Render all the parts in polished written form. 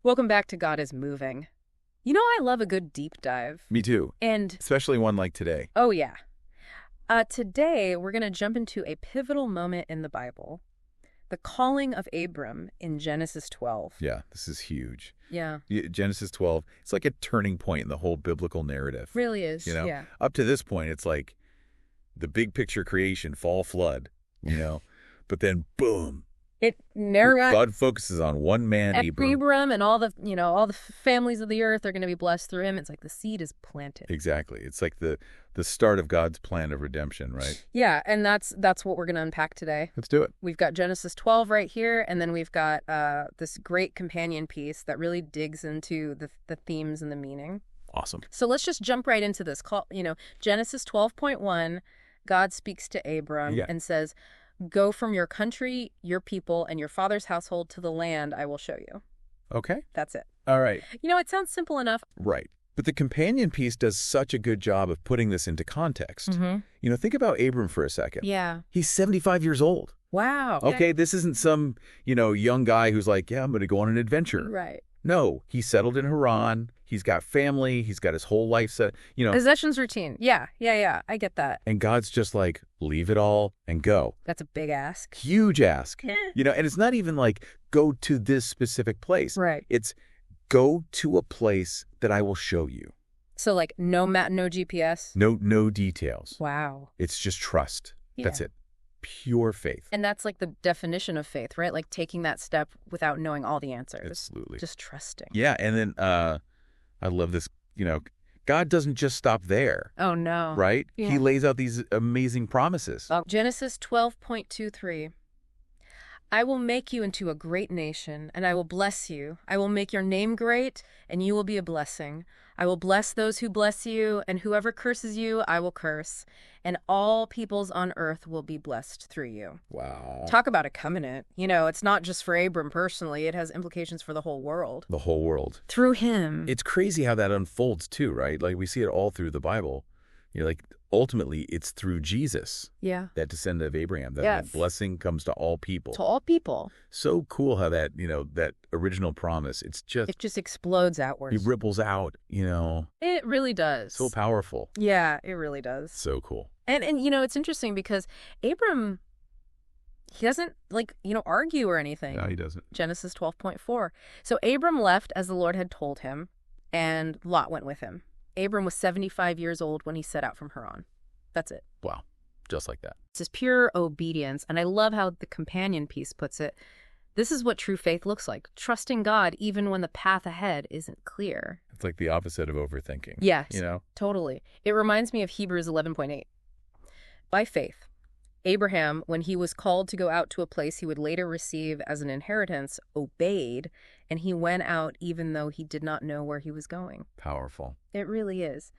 Welcome back to God is Moving. You know, I love a good deep dive. Me too. And, Especially one like today. oh yeah. Today, we're going to jump into a pivotal moment in the Bible. The calling of Abram in Genesis 12. Yeah, this is huge. Yeah. Genesis 12, it's like a turning point in the whole biblical narrative. Really is, You know, yeah. up to this point, it's like the big picture creation, fall, flood, but then boom, It narrows God focuses on one man, Abram. Abram and all the families of the earth are going to be blessed through him. It's like the seed is planted. Exactly. It's like the start of God's plan of redemption, right? Yeah, and that's what we're going to unpack today. Let's do it. We've got Genesis 12 right here, and then we've got this great companion piece that really digs into the themes and the meaning. Awesome. So let's just jump right into this. Genesis 12.1, God speaks to Abram and says, "Go from your country, your people, and your father's household to the land I will show you." Okay. That's it. All right. It sounds simple enough. Right. But the companion piece does such a good job of putting this into context. Mm-hmm. Think about Abram for a second. Yeah. He's 75 years old. Wow. Okay, this isn't some, young guy who's like, yeah, I'm going to go on an adventure. Right. No, he settled in Haran. He's got family. He's got his whole life set, Possessions routine. Yeah. I get that. And God's just like, leave it all and go. That's a big ask. Huge ask. And it's not even like, go to this specific place. Right. It's go to a place that I will show you. So like no map, no GPS? No details. Wow. It's just trust. Yeah. That's it. Pure faith. And that's like the definition of faith, right? Like taking that step without knowing all the answers. Absolutely. Just trusting. Yeah, and then I love this, God doesn't just stop there. Oh, no. Right? Yeah. He lays out these amazing promises. Genesis 12.23. "I will make you into a great nation, and I will bless you. I will make your name great, and you will be a blessing. I will bless those who bless you, and whoever curses you, I will curse. And all peoples on earth will be blessed through you." Wow. Talk about a covenant. It's not just for Abram personally. It has implications for the whole world. The whole world. Through him. It's crazy how that unfolds too, right? Like we see it all through the Bible. Ultimately, it's through Jesus, Yeah. that descendant of Abraham, that Yes. blessing comes to all people. To all people. So cool how that, that original promise, it just explodes outwards. ripples out, It really does. so powerful. Yeah, it really does. So cool. And it's interesting because Abram, he doesn't argue or anything. No, he doesn't. Genesis 12.4. "So Abram left as the Lord had told him, and Lot went with him. Abram was 75 years old when he set out from Haran." That's it. Wow. Just like that. It's just pure obedience. And I love how the companion piece puts it. This is what true faith looks like. Trusting God even when the path ahead isn't clear. It's like the opposite of overthinking. Yes, totally. It reminds me of Hebrews 11.8. "By faith, Abraham, when he was called to go out to a place he would later receive as an inheritance, obeyed, and he went out even though he did not know where he was going." Powerful. It really is.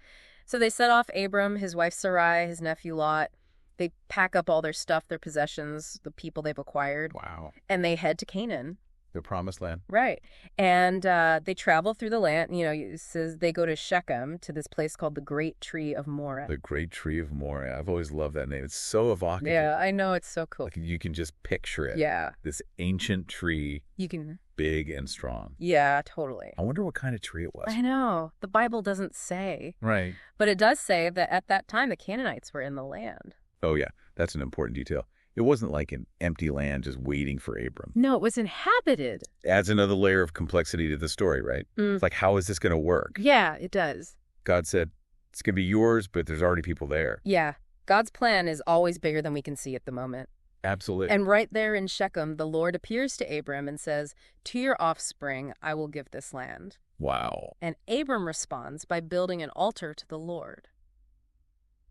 So they set off Abram, his wife Sarai, his nephew Lot. They pack up all their stuff, their possessions, the people they've acquired, Wow. and they head to Canaan. The promised land. Right. And they travel through the land. It says they go to Shechem, to this place called the Great Tree of Moreh. The Great Tree of Moreh. I've always loved that name. It's so evocative. Yeah, I know. It's so cool. Like you can just picture it. Yeah. This ancient tree, You can. big and strong. Yeah, totally. I wonder what kind of tree it was. I know. The Bible doesn't say. Right. But it does say that at that time, the Canaanites were in the land. Oh, yeah. That's an important detail. It wasn't like an empty land just waiting for Abram. No, it was inhabited. Adds another layer of complexity to the story, right? It's like, how is this going to work? Yeah, it does. God said, it's going to be yours, but there's already people there. Yeah. God's plan is always bigger than we can see at the moment. Absolutely. And right there in Shechem, the Lord appears to Abram and says, "To your offspring, I will give this land." Wow. And Abram responds by building an altar to the Lord.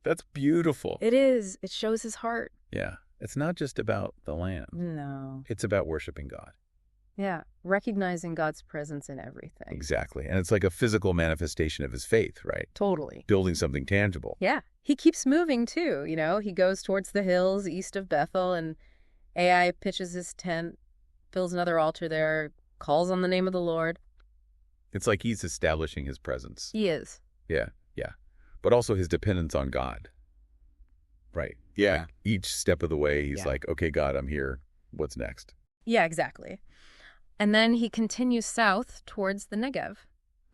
That's beautiful. It is. It shows his heart. Yeah. It's not just about the land. No. It's about worshiping God. Yeah. Recognizing God's presence in everything. Exactly. And it's like a physical manifestation of his faith, right? Totally. Building something tangible. Yeah. He keeps moving too. He goes towards the hills east of Bethel, and Ai pitches his tent, builds another altar there, calls on the name of the Lord. It's like he's establishing his presence. He is. Yeah. But also his dependence on God. Right. Yeah. Like each step of the way, he's like, okay, God, I'm here. What's next? Yeah, exactly. And then he continues south towards the Negev.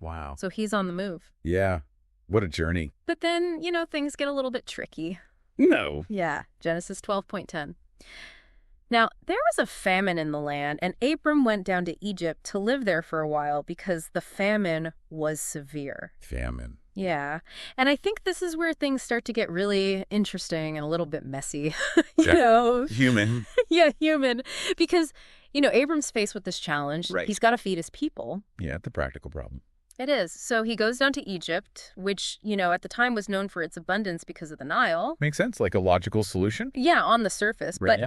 Wow. So he's on the move. Yeah. What a journey. But then, things get a little bit tricky. No. Yeah, Genesis 12:10. Now, there was a famine in the land, and Abram went down to Egypt to live there for a while because the famine was severe. Famine. Yeah, and I think this is where things start to get really interesting and a little bit messy. Human. Yeah, human. Because, Abram's faced with this challenge. Right. He's got to feed his people. Yeah, the practical problem. It is. So he goes down to Egypt, which, at the time was known for its abundance because of the Nile. Makes sense. Like a logical solution. Yeah, on the surface. Right,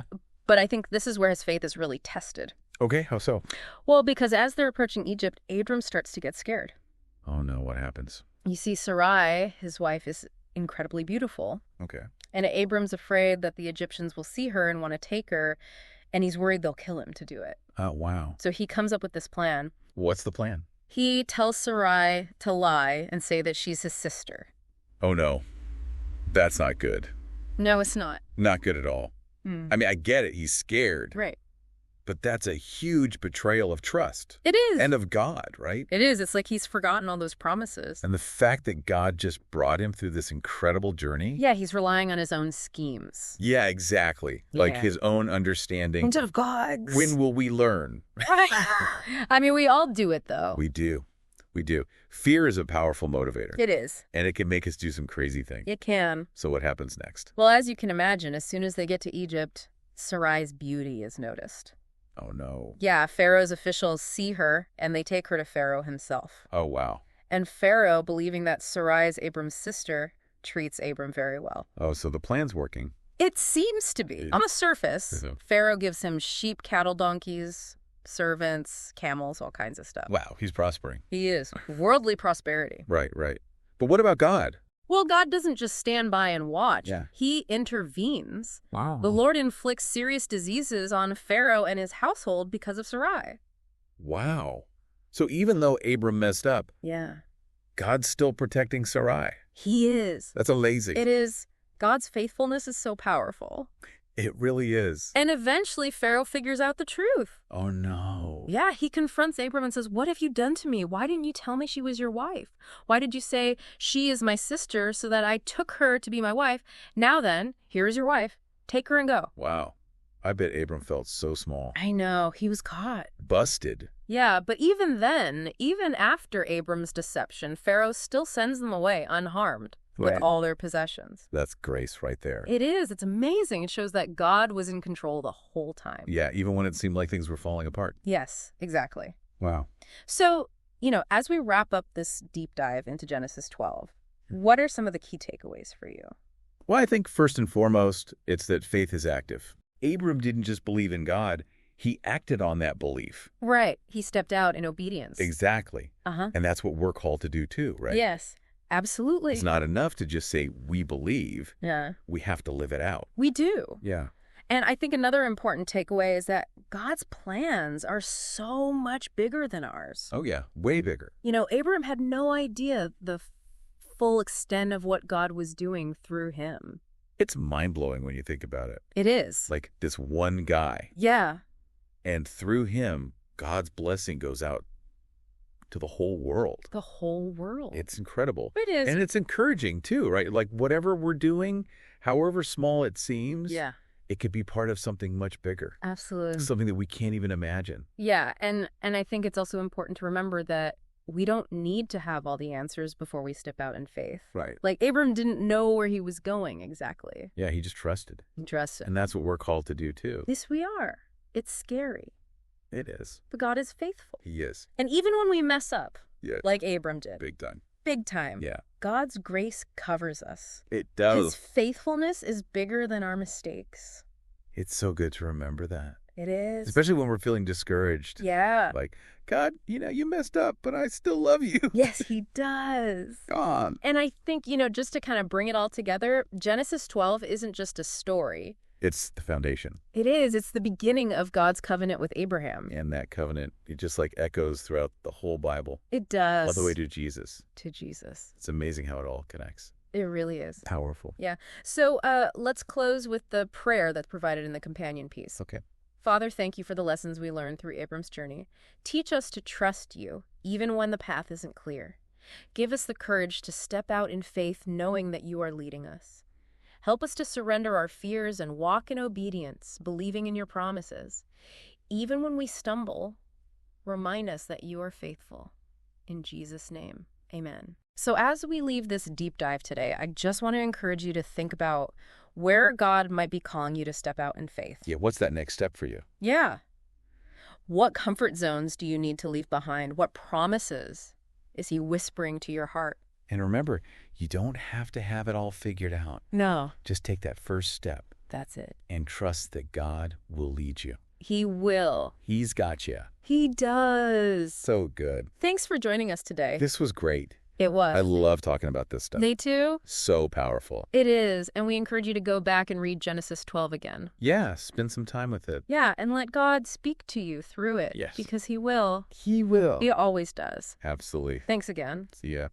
But I think this is where his faith is really tested. Okay, how so? Well, because as they're approaching Egypt, Abram starts to get scared. Oh no, what happens? You see, Sarai, his wife, is incredibly beautiful. Okay. And Abram's afraid that the Egyptians will see her and want to take her, and he's worried they'll kill him to do it. Oh, wow. So he comes up with this plan. What's the plan? He tells Sarai to lie and say that she's his sister. Oh no. That's not good. No, it's not. Not good at all. I mean, I get it. He's scared. Right. But that's a huge betrayal of trust. It is. And of God, right? It is. It's like he's forgotten all those promises. And the fact that God just brought him through this incredible journey. Yeah, he's relying on his own schemes. Yeah, exactly. Like Yeah. his own understanding. Instead of God's. When will we learn? I mean, we all do it, though. We do. We do. Fear is a powerful motivator. It is. And it can make us do some crazy things. It can. So what happens next? Well, as you can imagine, as soon as they get to Egypt, Sarai's beauty is noticed. Oh, no. Yeah, Pharaoh's officials see her, and they take her to Pharaoh himself. Oh, wow. And Pharaoh, believing that Sarai is Abram's sister, treats Abram very well. Oh, so the plan's working. It seems to be. On the surface, Pharaoh gives him sheep, cattle, donkeys, servants, camels, all kinds of stuff. Wow, he's prospering. He is. Worldly prosperity. Right, right. But what about God? Well, God doesn't just stand by and watch. Yeah. He intervenes. Wow. The Lord inflicts serious diseases on Pharaoh and his household because of Sarai. Wow. So even though Abram messed up, Yeah. God's still protecting Sarai. He is. That's amazing. It is. God's faithfulness is so powerful. It really is. And eventually, Pharaoh figures out the truth. Oh, no. Yeah, he confronts Abram and says, "What have you done to me? Why didn't you tell me she was your wife? Why did you say she is my sister so that I took her to be my wife? Now then, here is your wife. Take her and go." Wow. I bet Abram felt so small. I know. He was caught. Busted. Yeah, but even then, even after Abram's deception, Pharaoh still sends them away unharmed with Right. all their possessions. That's grace right there. It is. It's amazing. It shows that God was in control the whole time. Yeah, even when it seemed like things were falling apart. Yes, exactly. Wow. So, as we wrap up this deep dive into Genesis 12, what are some of the key takeaways for you? Well, I think first and foremost, it's that faith is active. Abram didn't just believe in God, he acted on that belief. Right. He stepped out in obedience. Exactly. Uh-huh. And that's what we're called to do too, right? Yes, absolutely. It's not enough to just say we believe. Yeah. We have to live it out. We do. Yeah. And I think another important takeaway is that God's plans are so much bigger than ours. Oh, yeah. Way bigger. Abram had no idea the full extent of what God was doing through him. It's mind-blowing when you think about it. It is. Like this one guy. Yeah. And through him, God's blessing goes out to the whole world. The whole world. It's incredible. It is. And it's encouraging too, right? Like whatever we're doing, however small it seems, Yeah. it could be part of something much bigger. Absolutely. Something that we can't even imagine. Yeah, and I think it's also important to remember that we don't need to have all the answers before we step out in faith. Right. Like Abram didn't know where he was going exactly. Yeah, he just trusted. He trusted. And that's what we're called to do too. Yes, we are. It's scary, It is. but God is faithful. He is. And even when we mess up, Yeah. like Abram did, Big time. big time, Yeah. God's grace covers us. It His does. faithfulness is bigger than our mistakes. It's so good to remember that. It is. Especially when we're feeling discouraged. Yeah. Like, God, you messed up, but I still love you. Yes, he does. Come on. And I think, just to kind of bring it all together, Genesis 12 isn't just a story. It's the foundation. It is. It's the beginning of God's covenant with Abraham. And that covenant, it just like echoes throughout the whole Bible. It does. All the way to Jesus. To Jesus. It's amazing how it all connects. It really is. Powerful. Yeah. So let's close with the prayer that's provided in the companion piece. Okay. Father, thank you for the lessons we learned through Abram's journey. Teach us to trust you, even when the path isn't clear. Give us the courage to step out in faith, knowing that you are leading us. Help us to surrender our fears and walk in obedience, believing in your promises. Even when we stumble, remind us that you are faithful. In Jesus' name, amen. So as we leave this deep dive today, I just want to encourage you to think about where God might be calling you to step out in faith. Yeah, what's that next step for you? Yeah. What comfort zones do you need to leave behind? What promises is he whispering to your heart? And remember, you don't have to have it all figured out. No. Just take that first step. That's it. And trust that God will lead you. He will. He's got you. He does. So good. Thanks for joining us today. This was great. It was. I love talking about this stuff. Me too? So powerful. It is, and we encourage you to go back and read Genesis 12 again. Yeah, spend some time with it. Yeah, and let God speak to you through it. Yes. Because he will. He will. He always does. Absolutely. Thanks again. See ya.